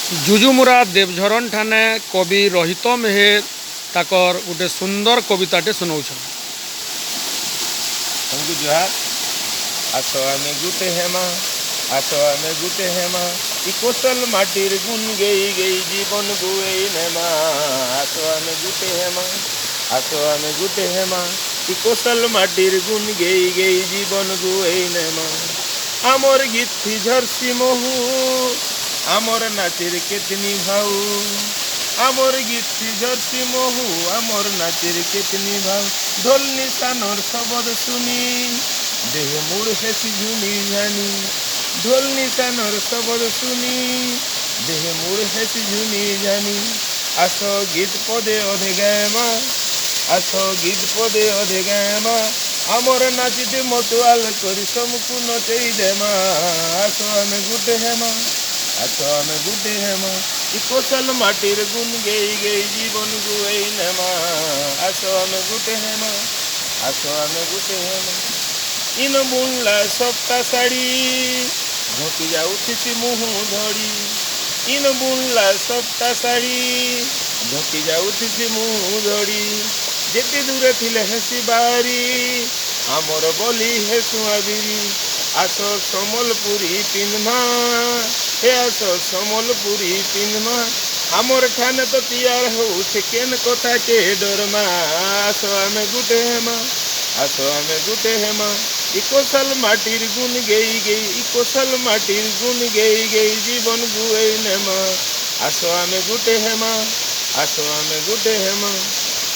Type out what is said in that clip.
जुजुमुरा देवझरण ठाने कवि रोहित मेहेर ताकर गोटे सुंदर कविताटे सुनाऊछन। हमको जुहार आस आमे गुटे हेमा आस आमे गुटे हेमा इ कोसल माटिर गुन गई गई जीवन गुए नेमा आस आमे गुटे हेमा आस आमे गुटे हेमा इ कोसल माटिर गुन गई गई जीवन गुए नेमा आमर गीत थी झरसी महू आमर नाचेर केतनी भाऊ आमर गीत थी झरसी महू आमर नाचेर केतनी भाऊ ढोल निशानर शब्द सुनी देह मुड़ हेसी झुनी जानी ढोल निशानर शब्द सुनी देह मुड़ हेसी झुनी जानी आस गीत पदे अधे गायमा आस गीत पदे अधे गायमा आमर नाचिते मतवाल करी समकु नचई देमा आस आमे गुटे हेमा आस आमे गुटे हेमा इ कोसल माटिर गुन गई गई जीवन गुई नेमा आस आमे गुटे हेमा आस आमे गुटे हेमा इन बुणला सप्ता साड़ी झोंकी जाउथिसी मुह धड़ी इन बुणला सप्ता साड़ी झोंकी जाउथिसी मुह धड़ी जेते दूरे थिले हेसी बारी आमर बोली हे सुआबिरी आस समलपुरी पिन्मा हे आस समलपुरी पिन्मा आमर ठाने तो तैयार हो केन कथा के डरमा आस आमे गुटे हेमा आस आमे गुटे हेमा इ कोसल माटिर गुन गई गई इ कोसल माटिर गुन गई गई जीवन गुए नेमा आस आमे गुटे हेमा आस आमे गुटे हेमा।